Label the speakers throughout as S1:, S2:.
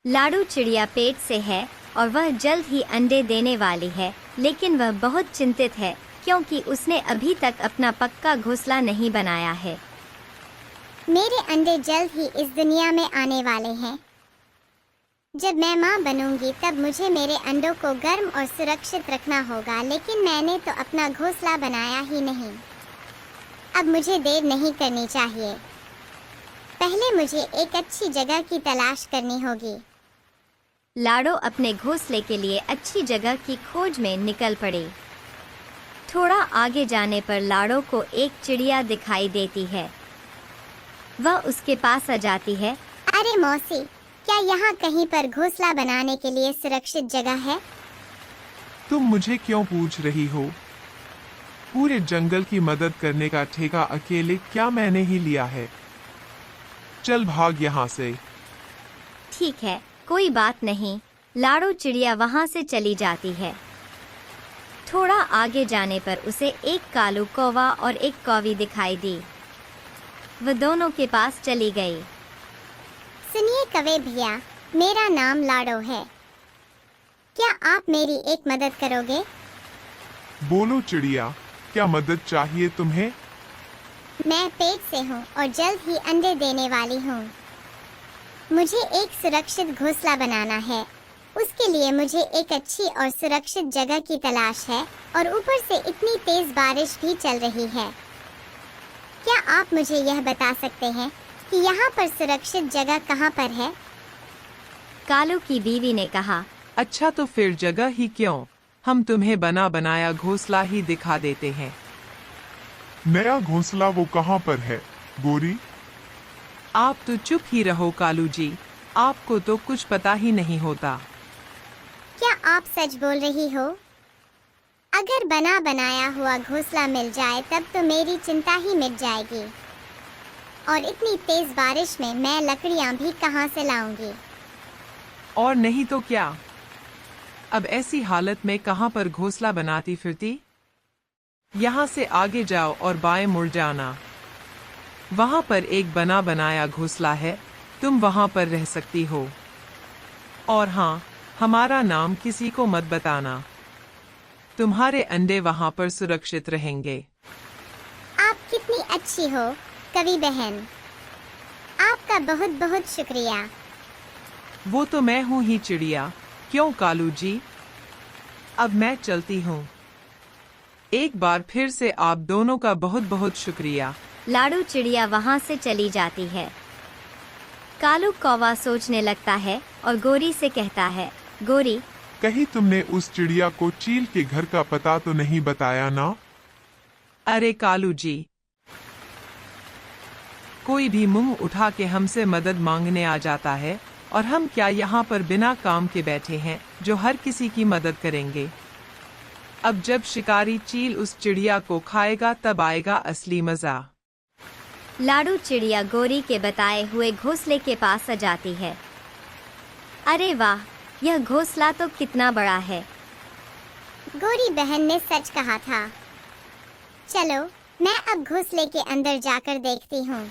S1: लाडू चिड़िया पेट से है और वह जल्द ही अंडे देने वाली है, लेकिन वह बहुत चिंतित है क्योंकि उसने अभी तक अपना पक्का घोंसला नहीं बनाया है।
S2: मेरे अंडे जल्द ही इस दुनिया में आने वाले हैं। जब मैं माँ बनूंगी तब मुझे मेरे अंडों को गर्म और सुरक्षित रखना होगा, लेकिन मैंने तो अपना घोंसला बनाया ही नहीं। अब मुझे देर नहीं करनी चाहिए। पहले मुझे एक अच्छी जगह की तलाश करनी होगी।
S1: लाडो अपने घोंसले के लिए अच्छी जगह की खोज में निकल पड़े। थोड़ा आगे जाने पर लाडो को एक चिड़िया दिखाई देती है। वह उसके पास आ जाती है।
S2: अरे मौसी, क्या यहाँ कहीं पर घोंसला बनाने के लिए सुरक्षित जगह है?
S3: तुम मुझे क्यों पूछ रही हो? पूरे जंगल की मदद करने का ठेका अकेले क्या मैंने ही लिया है? चल भाग यहाँ से।
S1: ठीक है, कोई बात नहीं। लाडो चिड़िया वहाँ से चली जाती है। थोड़ा आगे जाने पर उसे एक कालू कौवा और एक कौवी दिखाई दी। वह दोनों के पास चली गई।
S2: सुनिए कौवे भैया, मेरा नाम लाडो है। क्या आप मेरी एक मदद करोगे?
S3: बोलो चिड़िया, क्या मदद चाहिए तुम्हें?
S2: मैं पेट से हूँ और जल्द ही अंडे देने वाली हूँ। मुझे एक सुरक्षित घोंसला बनाना है। उसके लिए मुझे एक अच्छी और सुरक्षित जगह की तलाश है और ऊपर से इतनी तेज बारिश भी चल रही है। क्या आप मुझे यह बता सकते हैं कि यहाँ पर सुरक्षित जगह कहाँ पर है?
S1: कालू की बीवी ने कहा।
S4: अच्छा, तो फिर जगह ही क्यों, हम तुम्हें बना बनाया घोंसला ही दिखा देते हैं।
S3: नया घोंसला वो कहाँ पर है गोरी?
S4: आप तो चुप ही रहो कालू जी, आपको तो कुछ पता ही नहीं होता।
S2: क्या आप सच बोल रही हो? अगर बना बनाया हुआ घोंसला मिल जाए तब तो मेरी चिंता ही मिट जाएगी। और इतनी तेज बारिश में मैं लकड़ियाँ भी कहाँ से लाऊंगी?
S4: और नहीं तो क्या, अब ऐसी हालत में कहाँ पर घोंसला बनाती फिरती? यहाँ से आगे जाओ और बाएं मुड़ जाना। वहाँ पर एक बना बनाया घोंसला है, तुम वहाँ पर रह सकती हो। और हाँ, हमारा नाम किसी को मत बताना। तुम्हारे अंडे वहाँ पर सुरक्षित रहेंगे।
S2: आप कितनी अच्छी हो कवि बहन, आपका बहुत बहुत शुक्रिया।
S4: वो तो मैं हूँ ही चिड़िया, क्यों कालू जी? अब मैं चलती हूँ। एक बार फिर से आप दोनों का बहुत बहुत शुक्रिया।
S1: लाडू चिड़िया वहाँ से चली जाती है। कालू कौवा सोचने लगता है और गोरी से कहता है। गोरी,
S3: कहीं तुमने उस चिड़िया को चील के घर का पता तो नहीं बताया ना?
S4: अरे कालू जी, कोई भी मुंह उठा के हमसे मदद मांगने आ जाता है, और हम क्या यहाँ पर बिना काम के बैठे हैं जो हर किसी की मदद करेंगे? अब जब शिकारी चील उस चिड़िया को खाएगा तब आएगा असली मजा।
S1: लाडू चिड़िया गोरी के बताए हुए घोंसले के पास आ जाती है। अरे वाह, यह घोंसला तो कितना बड़ा है।
S2: गोरी बहन ने सच कहा था। चलो, मैं अब घोंसले के अंदर जाकर देखती हूँ।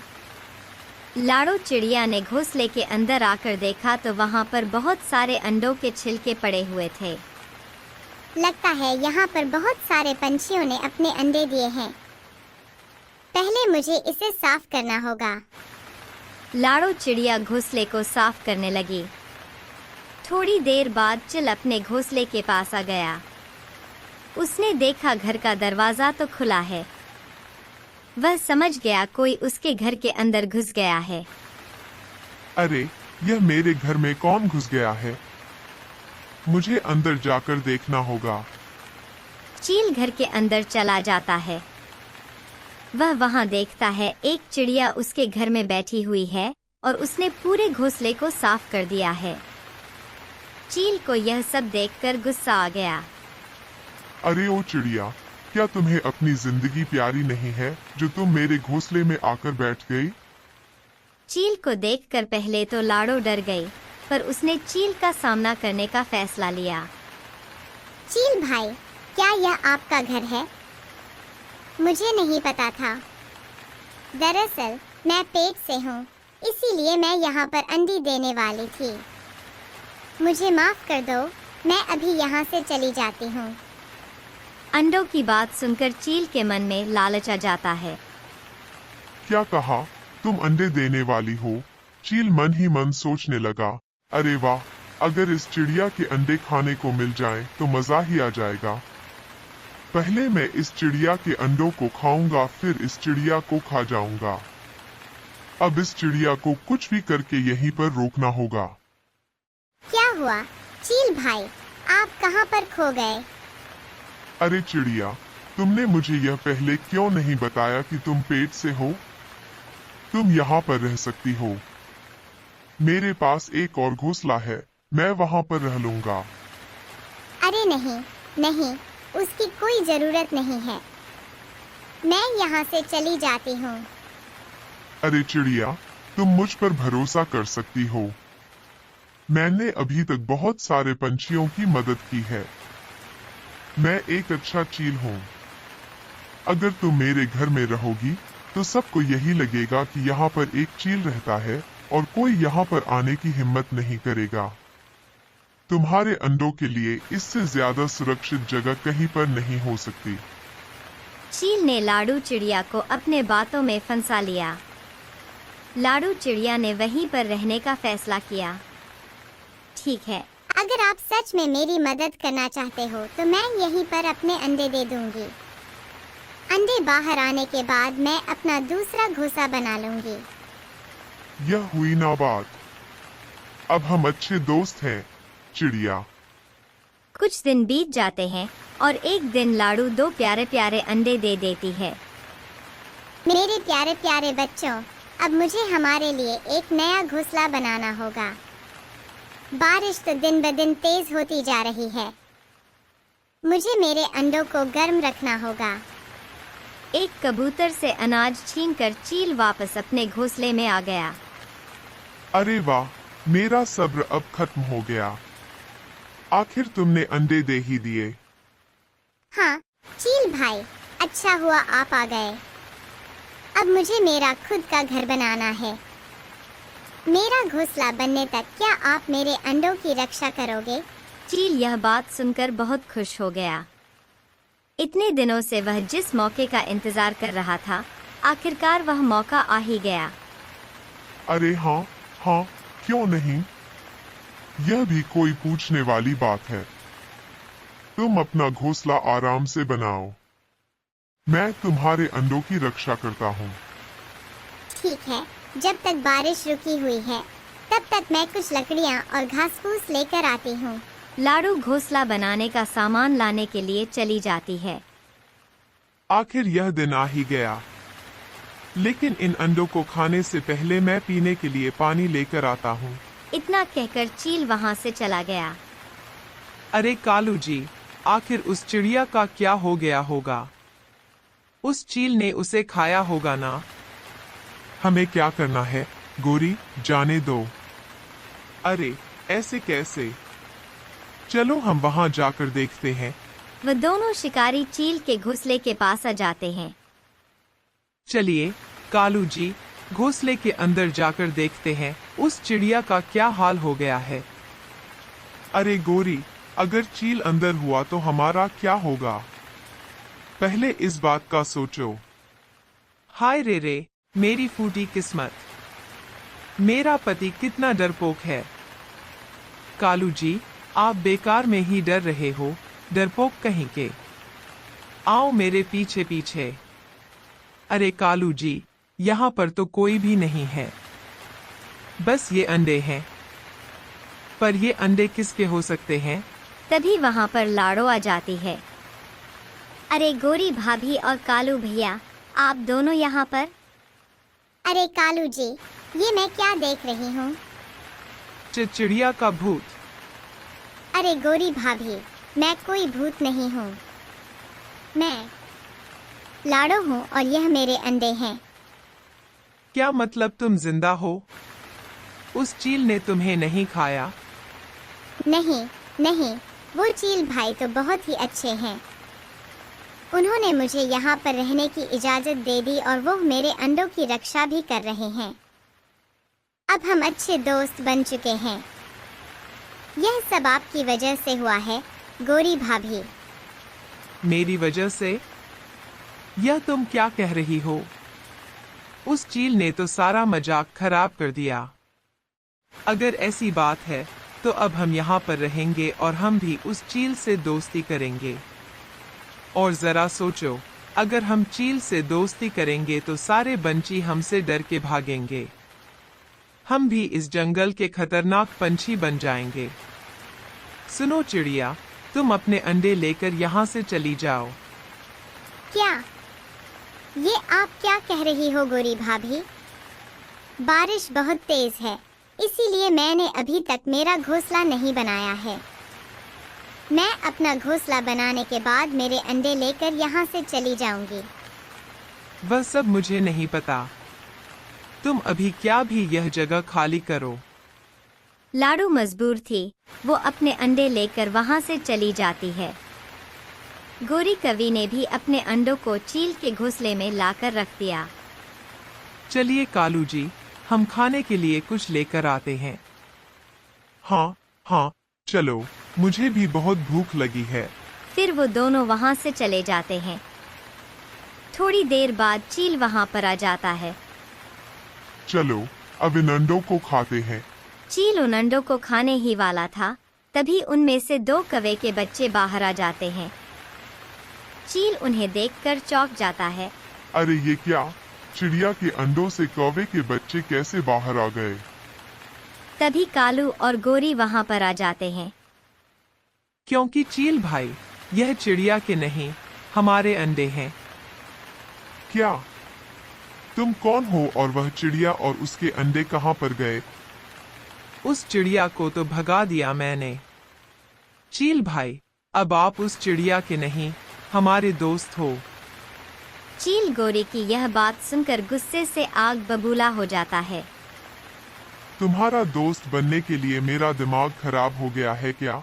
S1: लाडू चिड़िया ने घोंसले के अंदर आकर देखा तो वहाँ पर बहुत सारे अंडों के छिलके पड़े हुए थे।
S2: लगता है यहाँ पर बहुत सारे पंछियों ने अपने अंडे दिए हैं। पहले मुझे इसे साफ करना होगा।
S1: लाडू चिड़िया घोंसले को साफ करने लगी। थोड़ी देर बाद चिल अपने घोंसले के पास आ गया। उसने देखा घर का दरवाजा तो खुला है। वह समझ गया कोई उसके घर के अंदर घुस गया है।
S3: अरे, यह मेरे घर में कौन घुस गया है? मुझे अंदर जाकर देखना होगा।
S1: चील घर के अंदर चला जाता है। वह वहां देखता है एक चिड़िया उसके घर में बैठी हुई है और उसने पूरे घोंसले को साफ कर दिया है। चील को यह सब देखकर गुस्सा आ गया।
S3: अरे ओ चिड़िया, क्या तुम्हें अपनी जिंदगी प्यारी नहीं है जो तुम मेरे घोंसले में आकर बैठ गई?
S1: चील को देखकर पहले तो लाडो डर गई, पर उसने चील का सामना करने का फैसला लिया।
S2: चील भाई, क्या यह आपका घर है? मुझे नहीं पता था। दरअसल मैं पेट से हूँ, इसीलिए मैं यहाँ पर अंडी देने वाली थी। मुझे माफ कर दो, मैं अभी यहाँ से चली जाती हूँ।
S1: अंडों की बात सुनकर चील के मन में लालच आ जाता है।
S3: क्या कहा? तुम अंडे देने वाली हो? चील मन ही मन सोचने लगा, अरे वाह, अगर इस चिड़िया के अंडे खाने को मिल जाएं तो मजा ही आ जाएगा। पहले मैं इस चिड़िया के अंडों को खाऊंगा, फिर इस चिड़िया को खा जाऊंगा। अब इस चिड़िया को कुछ भी करके यहीं पर रोकना होगा।
S2: क्या हुआ चील भाई, आप कहाँ पर खो गए?
S3: अरे चिड़िया, तुमने मुझे यह पहले क्यों नहीं बताया कि तुम पेट से हो? तुम यहाँ पर रह सकती हो। मेरे पास एक और घोंसला है, मैं वहाँ पर रह लूंगा।
S2: अरे नहीं नहीं, उसकी कोई जरूरत नहीं है, मैं यहाँ से चली जाती हूँ।
S3: अरे चिड़िया, तुम मुझ पर भरोसा कर सकती हो। मैंने अभी तक बहुत सारे पंछियों की मदद की है। मैं एक अच्छा चील हूँ। अगर तुम मेरे घर में रहोगी तो सबको यही लगेगा कि यहाँ पर एक चील रहता है और कोई यहाँ पर आने की हिम्मत नहीं करेगा। तुम्हारे अंडों के लिए इससे ज्यादा सुरक्षित जगह कहीं पर नहीं हो सकती।
S1: चील ने लाडू चिड़िया को अपने बातों में फंसा लिया। लाडू चिड़िया ने वहीं पर रहने का फैसला किया। ठीक है,
S2: अगर आप सच में मेरी मदद करना चाहते हो तो मैं यहीं पर अपने अंडे दे दूंगी। अंडे बाहर आने के बाद मैं अपना दूसरा घोंसला बना लूंगी।
S3: यह हुई ना बात। अब हम अच्छे दोस्त हैं चिड़िया।
S1: कुछ दिन बीत जाते हैं और एक दिन लाडू 2 प्यारे प्यारे अंडे दे देती है।
S2: मेरे प्यारे प्यारे बच्चों, अब मुझे हमारे लिए एक नया घोंसला बनाना होगा। बारिश तो दिन ब दिन तेज होती जा रही है, मुझे मेरे अंडों को गर्म रखना होगा।
S1: एक कबूतर से अनाज छीनकर चील वापस अपने घोंसले में आ गया।
S3: अरे वाह, मेरा सब्र अब खत्म हो गया। आखिर तुमने अंडे दे ही दिए।
S2: हाँ चील भाई, अच्छा हुआ आप आ गए। अब मुझे मेरा खुद का घर बनाना है। मेरा घोंसला बनने तक क्या आप मेरे अंडों की रक्षा करोगे?
S1: चील यह बात सुनकर बहुत खुश हो गया। इतने दिनों से वह जिस मौके का इंतजार कर रहा था, आखिरकार वह मौका आ ही गया।
S3: अरे हाँ हाँ, क्यों नहीं, यह भी कोई पूछने वाली बात है। तुम अपना घोंसला आराम से बनाओ, मैं तुम्हारे अंडों की रक्षा करता हूँ।
S2: ठीक है, जब तक बारिश रुकी हुई है तब तक मैं कुछ लकड़ियाँ और घास फूस लेकर आती हूँ।
S1: लाडू घोंसला बनाने का सामान लाने के लिए चली जाती है।
S3: आखिर यह दिन आ ही गया, लेकिन इन अंडों को खाने से पहले मैं पीने के लिए पानी लेकर आता हूँ।
S1: इतना कहकर चील वहाँ से चला गया।
S4: अरे कालू जी, आखिर उस चिड़िया का क्या हो गया होगा? उस चील ने उसे खाया होगा ना?
S3: हमें क्या करना है गोरी, जाने दो। अरे ऐसे कैसे, चलो हम वहाँ जाकर देखते हैं।
S1: वह दोनों शिकारी चील के घोंसले के पास आ जाते हैं।
S4: चलिए कालू जी, घोंसले के अंदर जाकर देखते हैं उस चिड़िया का क्या हाल हो गया है।
S3: अरे गोरी, अगर चील अंदर हुआ तो हमारा क्या होगा? पहले इस बात का सोचो।
S4: हाय रे रे, मेरी फूटी किस्मत। मेरा पति कितना डरपोक है। कालू जी, आप बेकार में ही डर रहे हो, डरपोक कहीं के। आओ मेरे पीछे पीछे। अरे कालू जी, यहाँ पर तो कोई भी नहीं है, बस ये अंडे हैं। पर ये अंडे किसके हो सकते हैं?
S1: तभी वहाँ पर लाडो आ जाती है। अरे गोरी भाभी और कालू भैया, आप दोनों यहाँ पर?
S2: अरे कालू जी, ये मैं क्या देख रही हूँ?
S4: चिड़िया का भूत।
S2: अरे गोरी भाभी, मैं कोई भूत नहीं हूँ, मैं लाडो हूँ और यह मेरे अंडे हैं।
S4: क्या मतलब तुम जिंदा हो? उस चील ने तुम्हें नहीं खाया?
S2: नहीं नहीं, वो चील भाई तो बहुत ही अच्छे हैं। उन्होंने मुझे यहाँ पर रहने की इजाजत दे दी और वो मेरे अंडों की रक्षा भी कर रहे हैं। अब हम अच्छे दोस्त बन चुके हैं। यह सब आपकी वजह से हुआ है, गोरी भाभी।
S4: मेरी वजह से? यह तुम क्या कह रही हो? उस चील ने तो सारा मजाक खराब कर दिया। अगर ऐसी बात है तो अब हम यहाँ पर रहेंगे और हम भी उस चील से दोस्ती करेंगे। और जरा सोचो, अगर हम चील से दोस्ती करेंगे तो सारे पंछी हमसे डर के भागेंगे। हम भी इस जंगल के खतरनाक पंछी बन जाएंगे। सुनो चिड़िया, तुम अपने अंडे लेकर यहाँ से चली जाओ।
S2: क्या? ये आप क्या कह रही हो गोरी भाभी? बारिश बहुत तेज है, इसीलिए मैंने अभी तक मेरा घोंसला नहीं बनाया है। मैं अपना घोंसला बनाने के बाद मेरे अंडे लेकर यहाँ से चली जाऊंगी।
S4: वह सब मुझे नहीं पता। तुम अभी क्या भी यह जगह खाली करो।
S1: लाडू मजबूर थी, वो अपने अंडे लेकर वहां से चली जाती है। गोरी कवि ने भी अपने अंडों को चील के घोंसले में लाकर रख दिया।
S4: चलिए कालू जी, हम खाने के लिए कुछ लेकर आते हैं।
S3: हाँ हाँ, चलो, मुझे भी बहुत भूख लगी है।
S1: फिर वो दोनों वहां से चले जाते हैं। थोड़ी देर बाद चील वहां पर आ जाता है।
S3: चलो, अब इन अंडों को खाते हैं।
S1: चील उन अंडों को खाने ही वाला था, तभी उनमें से 2 कौवे के बच्चे बाहर आ जाते हैं। चील उन्हें देखकर चौंक जाता है।
S3: अरे ये क्या? चिड़िया के अंडों से कौवे के बच्चे कैसे बाहर आ गए?
S1: तभी कालू और गोरी वहां पर आ जाते हैं।
S4: क्योंकि चील भाई, यह चिड़िया के नहीं, हमारे अंडे हैं।
S3: क्या? तुम कौन हो और वह चिड़िया और उसके अंडे कहाँ पर गए?
S4: उस चिड़िया को तो भगा दिया मैंने। चील भाई, अब आप उस चिड़िया के नहीं, हमारे दोस्त हो।
S1: चील गोरी की यह बात सुनकर गुस्से से आग बबूला हो जाता है।
S3: तुम्हारा दोस्त बनने के लिए मेरा दिमाग खराब हो गया है क्या?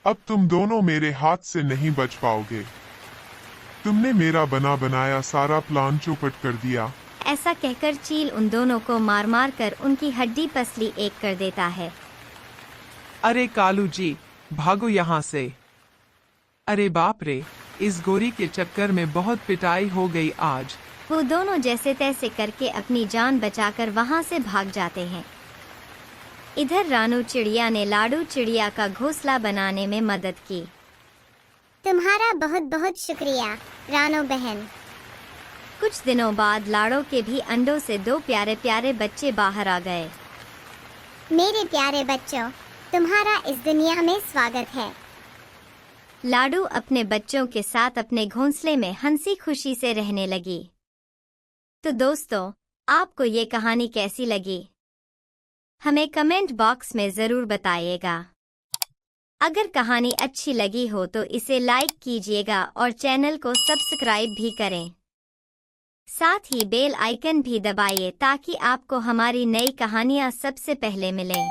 S3: अब तुम दोनों मेरे हाथ से नहीं बच पाओगे। तुमने मेरा बना बनाया सारा प्लान चौपट कर दिया।
S1: ऐसा कहकर चील उन दोनों को मार मार कर उनकी हड्डी पसली एक कर देता है।
S4: अरे कालू जी, भागो यहाँ से। अरे बाप रे, इस गोरी के चक्कर में बहुत पिटाई हो गई आज।
S1: वो दोनों जैसे तैसे करके अपनी जान बचाकर वहां से भाग जाते हैं। इधर रानू चिड़िया ने लाडू चिड़िया का घोंसला बनाने में मदद की।
S2: तुम्हारा बहुत बहुत शुक्रिया रानो बहन।
S1: कुछ दिनों बाद लाडो के भी अंडों से 2 प्यारे प्यारे बच्चे बाहर आ गए।
S2: मेरे प्यारे बच्चों, तुम्हारा इस दुनिया में स्वागत है।
S1: लाडू अपने बच्चों के साथ अपने घोंसले में हंसी खुशी से रहने लगी। तो दोस्तों, आपको ये कहानी कैसी लगी? हमें कमेंट बॉक्स में ज़रूर बताइएगा। अगर कहानी अच्छी लगी हो तो इसे लाइक कीजिएगा और चैनल को सब्सक्राइब भी करें। साथ ही बेल आइकन भी दबाइए ताकि आपको हमारी नई कहानियाँ सबसे पहले मिलें।